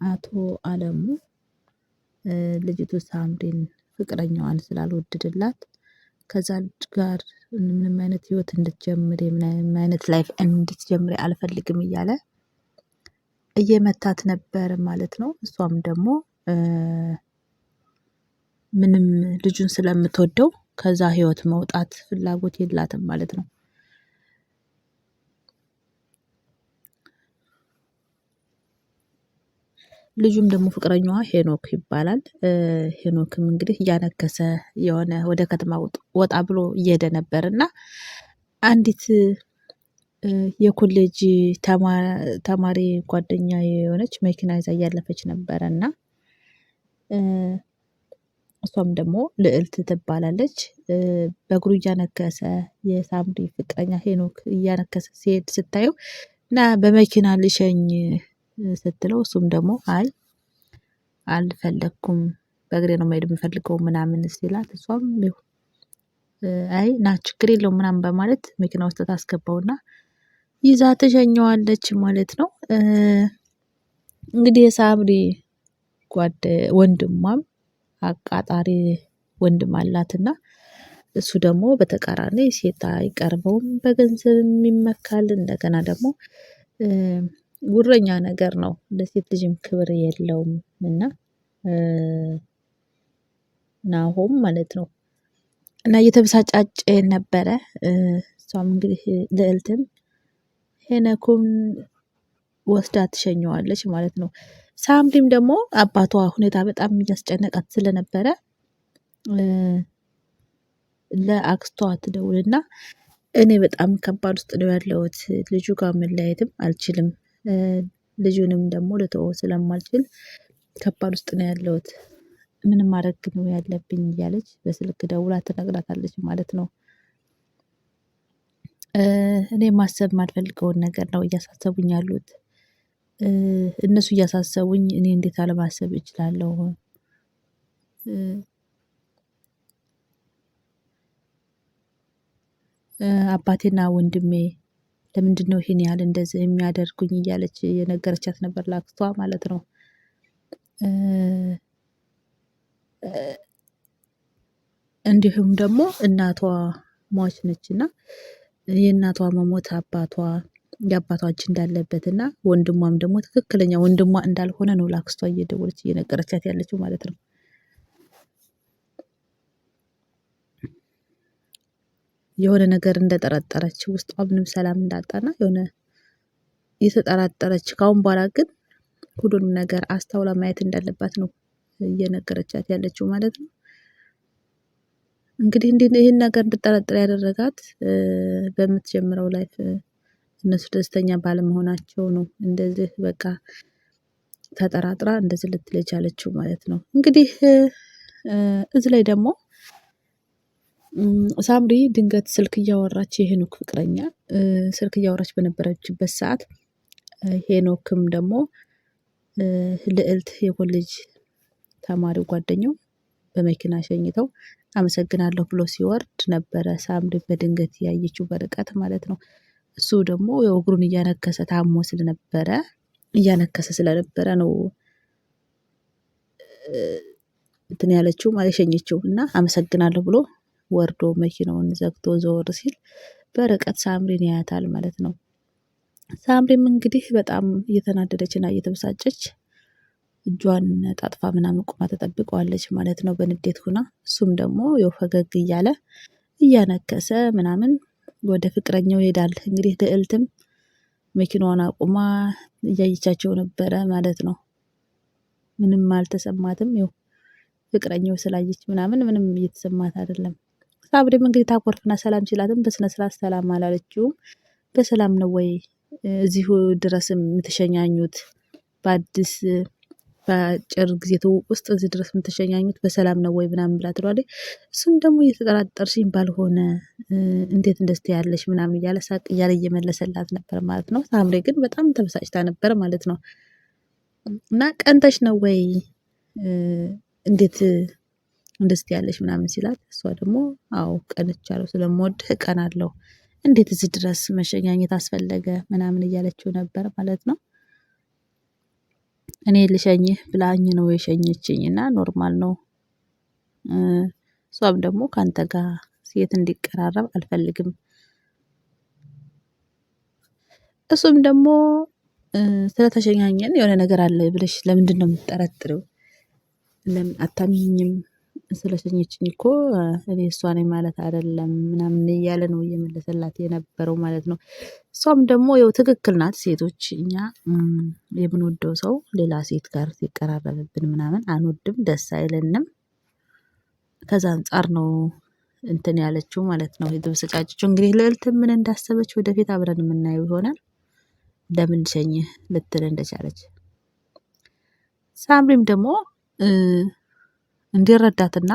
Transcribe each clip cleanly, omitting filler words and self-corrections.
አቶ አለሙ ልጅቱ ሳምሪን ፍቅረኛዋን ስላልወደደላት ከዛ ልጅ ጋር ምንም አይነት ህይወት እንድትጀምር ምንም አይነት ላይፍ እንድትጀምር አልፈልግም እያለ እየመታት ነበር ማለት ነው። እሷም ደግሞ ምንም ልጁን ስለምትወደው ከዛ ህይወት መውጣት ፍላጎት የላትም ማለት ነው። ልጁም ደግሞ ፍቅረኛዋ ሄኖክ ይባላል። ሄኖክም እንግዲህ እያነከሰ የሆነ ወደ ከተማ ወጣ ብሎ እየሄደ ነበር እና አንዲት የኮሌጅ ተማሪ ጓደኛ የሆነች መኪና ይዛ እያለፈች ነበረ እና እሷም ደግሞ ልዕልት ትባላለች። በእግሩ እያነከሰ የሳምሪ ፍቅረኛ ሄኖክ እያነከሰ ሲሄድ ስታየው እና በመኪና ልሸኝ ስትለው እሱም ደግሞ አይ አልፈለኩም በእግሬ ነው መሄድ የምፈልገው ምናምን ሲላት እሷም አይ ና ችግር የለውም ምናምን በማለት መኪና ውስጥ ታስገባውና ይዛ ትሸኘዋለች ማለት ነው። እንግዲህ የሳምሪ ወንድሟም አቃጣሪ ወንድም አላትና እሱ ደግሞ በተቃራኒ ሴት አይቀርበውም በገንዘብም ይመካል እንደገና ደግሞ ጉረኛ ነገር ነው ለሴት ልጅም ክብር የለውም እና ናሆም ማለት ነው። እና እየተበሳጫጨ ነበረ እሷም እንግዲህ ልዕልትም ሄኖክን ወስዳ ትሸኘዋለች ማለት ነው። ሳምሪም ደግሞ አባቷ ሁኔታ በጣም እያስጨነቃት ስለነበረ ለአክስቷ ትደውልና እኔ በጣም ከባድ ውስጥ ነው ያለሁት ልጁ ጋር መለያየትም አልችልም ልጁንም ደግሞ ልተወው ስለማልችል ከባድ ውስጥ ነው ያለሁት ምንም ማድረግ ነው ያለብኝ እያለች በስልክ ደውላ ትነግራታለች ማለት ነው። እኔ ማሰብ የማልፈልገውን ነገር ነው እያሳሰቡኝ ያሉት እነሱ እያሳሰቡኝ እኔ እንዴት አለማሰብ እችላለሁ? አባቴና ወንድሜ ለምንድነው ይሄን ያህል እንደዚህ የሚያደርጉኝ እያለች የነገረቻት ነበር ለአክስቷ ማለት ነው። እንዲሁም ደግሞ እናቷ ሟች ነችና የእናቷ መሞት አባቷ የአባቷ እጅ እንዳለበትና ወንድሟም ደግሞ ትክክለኛ ወንድሟ እንዳልሆነ ነው ለአክስቷ እየደወለች እየነገረቻት ያለችው ማለት ነው። የሆነ ነገር እንደጠረጠረች ውስጧ ምንም ሰላም እንዳጣና የሆነ የተጠራጠረች ካሁን በኋላ ግን ሁሉንም ነገር አስተውላ ማየት እንዳለባት ነው እየነገረቻት ያለችው ማለት ነው። እንግዲህ ይሄን ነገር እንድትጠረጥር ያደረጋት በምትጀምረው ላይፍ እነሱ ደስተኛ ባለመሆናቸው ነው እንደዚህ በቃ ተጠራጥራ እንደዚህ ልትል የቻለችው ማለት ነው። እንግዲህ እዚህ ላይ ደግሞ ሳምሪ ድንገት ስልክ እያወራች የሄኖክ ፍቅረኛ ስልክ እያወራች በነበረችበት ሰዓት ሄኖክም ደግሞ ልዕልት የኮሌጅ ተማሪው ጓደኛው በመኪና ሸኝተው አመሰግናለሁ ብሎ ሲወርድ ነበረ ሳምሪ በድንገት ያየችው በርቀት ማለት ነው። እሱ ደግሞ ያው እግሩን እያነከሰ ታሞ ስለነበረ እያነከሰ ስለነበረ ነው እንትን ያለችው ማለት የሸኘችው እና አመሰግናለሁ ብሎ ወርዶ መኪናውን ዘግቶ ዘወር ሲል በርቀት ሳምሪን ያያታል ማለት ነው። ሳምሪም እንግዲህ በጣም እየተናደደችና እየተበሳጨች እጇን ጣጥፋ ምናምን ቁማ ተጠብቀዋለች ማለት ነው በንዴት ሆና እሱም ደግሞ ያው ፈገግ እያለ እያነከሰ ምናምን ወደ ፍቅረኛው ይሄዳል። እንግዲህ ልዕልትም መኪናዋን አቁማ እያየቻቸው ነበረ ማለት ነው። ምንም አልተሰማትም ያው ፍቅረኛው ስላየች ምናምን ምንም እየተሰማት አይደለም። ሳምሪም እንግዲህ ታኮርፍና ሰላም ሲላትም በስነ ስርዓት ሰላም አላለችውም። በሰላም ነው ወይ እዚሁ ድረስም የምትሸኛኙት በአዲስ በአጭር ጊዜ ትውውቅ ውስጥ እዚህ ድረስ የምትሸኛኙት በሰላም ነው ወይ ምናምን ብላ ትለዋለች። እሱም ደግሞ እየተጠራጠርሽኝ ባልሆነ እንዴት እንደዚህ ትያለሽ ምናምን እያለ ሳቅ እያለ እየመለሰላት ነበር ማለት ነው። ሳምሪ ግን በጣም ተበሳጭታ ነበር ማለት ነው። እና ቀንተሽ ነው ወይ እንዴት እንደዚህ ትያለሽ ምናምን ሲላት እሷ ደግሞ አዎ ቀንቻለሁ ስለምወድህ እቀናለሁ እንዴት እዚህ ድረስ መሸኛኘት አስፈለገ ምናምን እያለችው ነበር ማለት ነው። እኔ ልሸኝህ ብላኝ ነው የሸኘችኝ እና ኖርማል ነው። እሷም ደግሞ ካንተ ጋር ሴት እንዲቀራረብ አልፈልግም። እሱም ደግሞ ስለተሸኛኘን የሆነ ነገር አለ ብለሽ ለምንድነው የምትጠረጥሪው? ለምን አታምኚኝም? ስለሸኘችኝ እኮ እኔ እሷ ነኝ ማለት አይደለም ምናምን እያለ ነው እየመለሰላት የነበረው ማለት ነው። እሷም ደግሞ ያው ትክክል ናት። ሴቶች እኛ የምንወደው ሰው ሌላ ሴት ጋር ሲቀራረብብን ምናምን አንወድም፣ ደስ አይለንም። ከዛ አንፃር ነው እንትን ያለችው ማለት ነው የተበሰጫጨችው። እንግዲህ ልዕልት ምን እንዳሰበች ወደፊት አብረን የምናየው ይሆናል። ለምን ልሸኝህ ልትል እንደቻለች። ሳምሪም ደግሞ እንዲረዳትና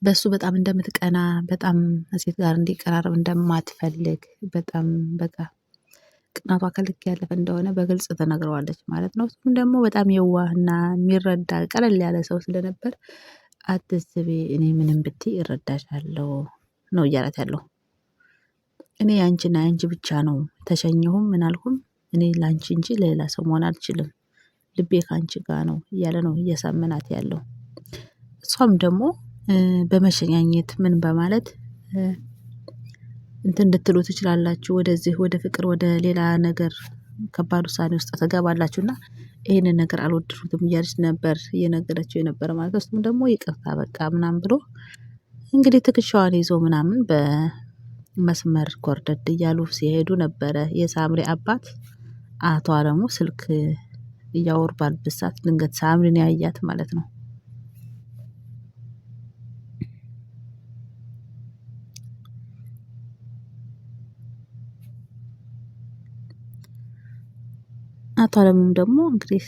በሱ በጣም እንደምትቀና በጣም ከሴት ጋር እንዲቀራረብ እንደማትፈልግ በጣም በቃ ቅናቷ ከልክ ያለፈ እንደሆነ በግልጽ ተነግረዋለች ማለት ነው። እሱም ደግሞ በጣም የዋህና የሚረዳ ቀለል ያለ ሰው ስለነበር አትስቢ፣ እኔ ምንም ብትይ እረዳሻለሁ ነው እያላት ያለው። እኔ ያንቺና ያንቺ ብቻ ነው፣ ተሸኘሁም ምን አልኩም እኔ ላንቺ እንጂ ለሌላ ሰው መሆን አልችልም፣ ልቤ ካንቺ ጋር ነው እያለ ነው እያሳመናት ያለው። እሷም ደግሞ በመሸኛኘት ምን በማለት እንትን ልትሉ ትችላላችሁ፣ ወደዚህ ወደ ፍቅር ወደ ሌላ ነገር ከባድ ውሳኔ ውስጥ ትገባላችሁና ይሄንን ነገር አልወደድኩትም እያለች ነበር እየነገረችው የነበረ ማለት ነው። እሱም ደግሞ ይቅርታ በቃ ምናምን ብሎ እንግዲህ ትከሻዋን ይዞ ምናምን በመስመር ጎርደድ እያሉ ሲሄዱ ነበረ። የሳምሪ አባት አቶ አለሙ ስልክ እያወሩ ባሉበት ሰዓት ድንገት ሳምሪን ያያት ማለት ነው። አቶ አለሙም ደግሞ እንግዲህ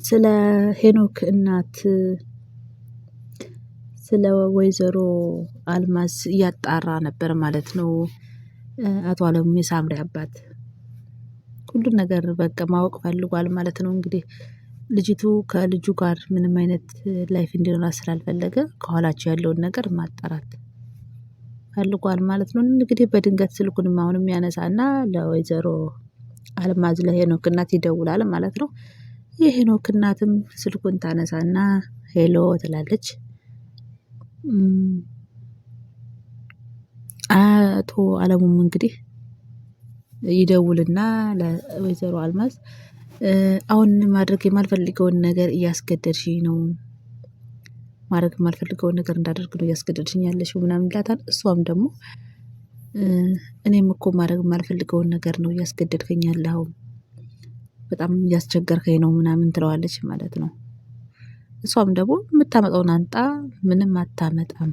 ስለ ሄኖክ እናት ስለ ወይዘሮ አልማዝ እያጣራ ነበር ማለት ነው። አቶ አለሙ የሳምሪ አባት ሁሉን ነገር በቃ ማወቅ ፈልጓል ማለት ነው። እንግዲህ ልጅቱ ከልጁ ጋር ምንም አይነት ላይፍ እንዲኖራት ስላልፈለገ ከኋላቸው ያለውን ነገር ማጣራት ፈልጓል ማለት ነው። እንግዲህ በድንገት ስልኩንም አሁንም ያነሳና ለወይዘሮ አልማዝ ለሄኖክ እናት ይደውላል ማለት ነው። የሄኖክ እናትም ስልኩን ታነሳና ሄሎ ትላለች። አቶ አለሙም እንግዲህ ይደውልና ለወይዘሮ አልማዝ አሁን ማድረግ የማልፈልገውን ነገር እያስገደድሽኝ ነው፣ ማድረግ የማልፈልገውን ነገር እንዳደርግ ነው እያስገደድሽኝ ያለሽው ምናምን ይላታል። እሷም ደግሞ እኔም እኮ ማድረግ የማልፈልገውን ነገር ነው እያስገደድከኝ ያለኸው፣ በጣም እያስቸገርከኝ ነው ምናምን ትለዋለች ማለት ነው። እሷም ደግሞ የምታመጣውን አንጣ፣ ምንም አታመጣም፣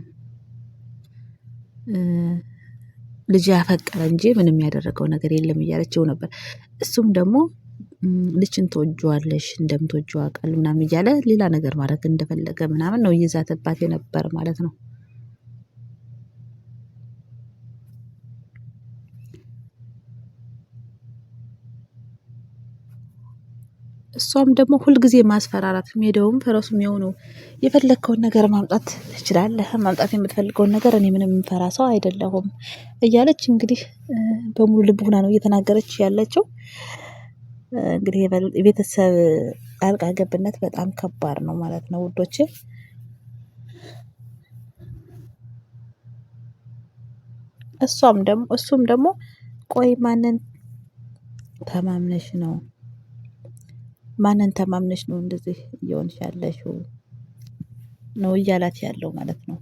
ልጅ ያፈቀረ እንጂ ምንም ያደረገው ነገር የለም እያለችው ነበር። እሱም ደግሞ ልጅን ትወጂዋለሽ እንደምትወጂው አውቃለሁ ምናምን እያለ ሌላ ነገር ማድረግ እንደፈለገ ምናምን ነው እየዛተባት የነበር ማለት ነው። እሷም ደግሞ ሁልጊዜ ማስፈራራት ሜዳውም ፈረሱም የሆነው የፈለግከውን ነገር ማምጣት ትችላለህ፣ ማምጣት የምትፈልገውን ነገር እኔ ምንም የምፈራ ሰው አይደለሁም እያለች እንግዲህ በሙሉ ልብ ሆና ነው እየተናገረች ያለችው። እንግዲህ የቤተሰብ ጣልቃ ገብነት በጣም ከባድ ነው ማለት ነው ውዶቼ። እሱም ደግሞ ቆይ ማንን ተማምነሽ ነው እንደዚህ እየሆንሽ ያለሽው ነው እያላት ያለው ማለት ነው።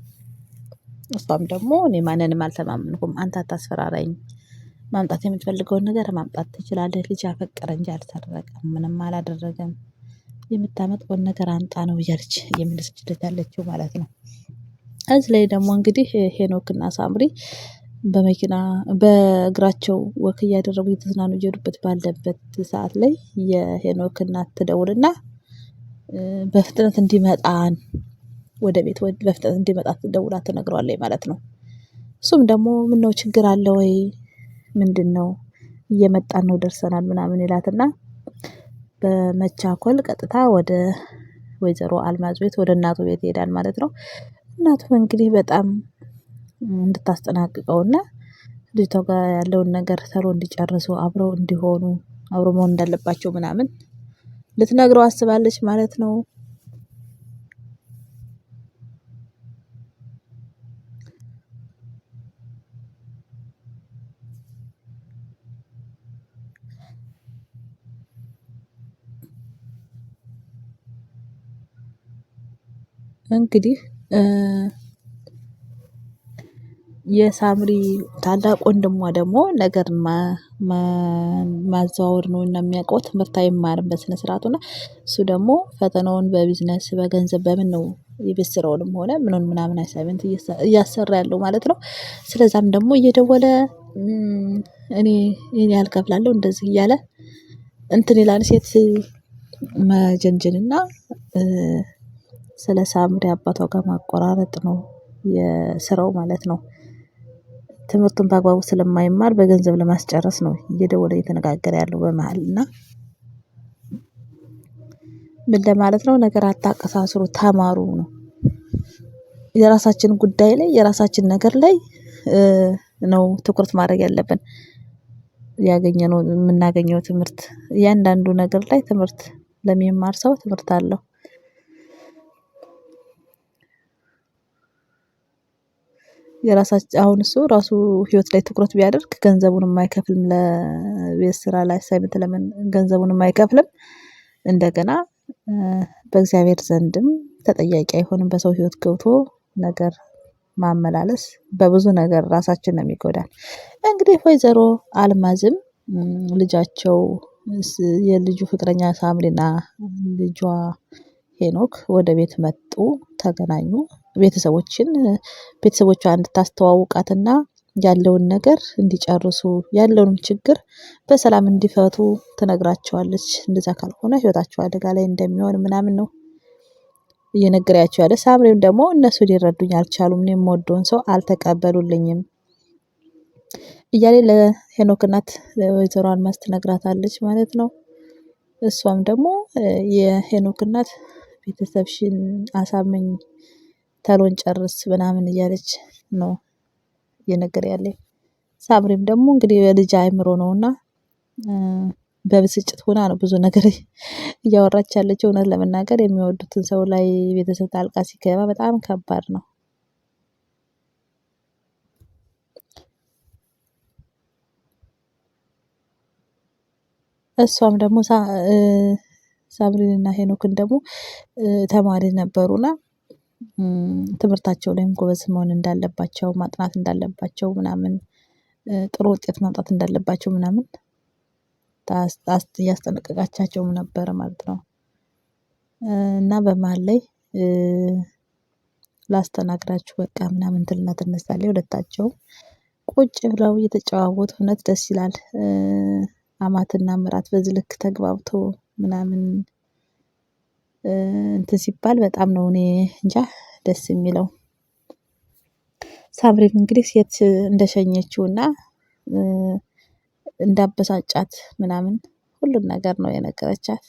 እሷም ደግሞ እኔ ማንንም አልተማመንኩም፣ አንተ አታስፈራራኝ፣ ማምጣት የምትፈልገውን ነገር ማምጣት ትችላለህ፣ ልጅ አፈቀረ እንጂ አልሰረቀም፣ ምንም አላደረገም፣ የምታመጣውን ነገር አምጣ ነው እያለች እየመለሰችለት ያለችው ማለት ነው። እዚህ ላይ ደግሞ እንግዲህ ሄኖክና ሳምሪ በመኪና በእግራቸው ወክ እያደረጉ እየተዝናኑ እየሄዱበት ባለበት ሰዓት ላይ የሄኖክ እናት ትደውልና በፍጥነት እንዲመጣ ወደ ቤት በፍጥነት እንዲመጣ ደውላ ትነግረዋለች ማለት ነው። እሱም ደግሞ ምነው ችግር አለ ወይ? ምንድነው? እየመጣን ነው ደርሰናል ምናምን ይላትና በመቻኮል ቀጥታ ወደ ወይዘሮ አልማዝ ቤት ወደ እናቱ ቤት ይሄዳል ማለት ነው። እናቱም እንግዲህ በጣም እንድታስጠናቅቀውና ልጅቷ ጋር ያለውን ነገር ቶሎ እንዲጨርሱ አብረው እንዲሆኑ አብረው መሆን እንዳለባቸው ምናምን ልትነግረው አስባለች ማለት ነው። እንግዲህ የሳምሪ ታላቅ ወንድሟ ደግሞ ነገርን ማዘዋወር ነው እና የሚያውቀው ትምህርት አይማርም በስነ ስርዓቱ እና እሱ ደግሞ ፈተናውን በቢዝነስ በገንዘብ በምን ነው የቤት ስራውንም ሆነ ምኑን ምናምን አሳይመንት እያሰራ ያለው ማለት ነው። ስለዛም ደግሞ እየደወለ እኔ ይሄን ያህል እከፍላለሁ እንደዚህ እያለ እንትን ይላል ሴት መጀንጀንና ስለ ሳምሪ አባቷ ጋር ማቆራረጥ ነው የስራው ማለት ነው። ትምህርቱን በአግባቡ ስለማይማር በገንዘብ ለማስጨረስ ነው እየደወለ እየተነጋገረ ያለው በመሃል እና ምን ለማለት ነው ነገር አታቀሳስሩ ተማሩ ነው። የራሳችን ጉዳይ ላይ የራሳችን ነገር ላይ ነው ትኩረት ማድረግ ያለብን። ያገኘነው የምናገኘው ትምህርት እያንዳንዱ ነገር ላይ ትምህርት ለሚማር ሰው ትምህርት አለው። የራሳችን አሁን እሱ ራሱ ህይወት ላይ ትኩረት ቢያደርግ ገንዘቡንም አይከፍልም ለቤት ስራ ላይ አሳይመንት ለምን ገንዘቡንም አይከፍልም። እንደገና በእግዚአብሔር ዘንድም ተጠያቂ አይሆንም። በሰው ህይወት ገብቶ ነገር ማመላለስ በብዙ ነገር ራሳችን ነው የሚጎዳን። እንግዲህ ወይዘሮ አልማዝም ልጃቸው የልጁ ፍቅረኛ ሳምሪና ልጇ ሄኖክ ወደ ቤት መጡ ተገናኙ። ቤተሰቦቿን እንድታስተዋውቃትና ያለውን ነገር እንዲጨርሱ ያለውንም ችግር በሰላም እንዲፈቱ ትነግራቸዋለች። እንደዛ ካልሆነ ህይወታቸው አደጋ ላይ እንደሚሆን ምናምን ነው እየነገረቻቸው ያለ። ሳምሪም ደግሞ እነሱ ሊረዱኝ አልቻሉም እኔ የምወደውን ሰው አልተቀበሉልኝም እያለ ለሄኖክ እናት ወይዘሮ አልማዝ ትነግራታለች ማለት ነው። እሷም ደግሞ የሄኖክ እናት ቤተሰብሽን አሳምኝ ቶሎ እንጨርስ ምናምን እያለች ነው እየነገረ ያለኝ። ሳምሪም ደግሞ እንግዲህ የልጅ አእምሮ ነውና በብስጭት ሆና ነው ብዙ ነገር እያወራች ያለችው። እውነት ለመናገር የሚወዱትን ሰው ላይ ቤተሰብ ጣልቃ ሲገባ በጣም ከባድ ነው። እሷም ደግሞ ሳምሪንና ሄኖክን ደግሞ ተማሪ ነበሩና ትምህርታቸው ላይም ጎበዝ መሆን እንዳለባቸው ማጥናት እንዳለባቸው ምናምን ጥሩ ውጤት ማምጣት እንዳለባቸው ምናምን እያስጠነቀቀቻቸውም ነበረ ማለት ነው። እና በመሃል ላይ ላስተናግዳችሁ በቃ ምናምን ትልና ትነሳለች። ሁለታቸውም ቁጭ ብለው እየተጨዋወቱ እውነት ደስ ይላል። አማትና ምራት በዚህ ልክ ተግባብተው ምናምን እንትን ሲባል በጣም ነው እኔ እንጃ ደስ የሚለው። ሳምሪም እንግዲህ ሴት እንደሸኘችውና እንዳበሳጫት ምናምን ሁሉን ነገር ነው የነገረቻት።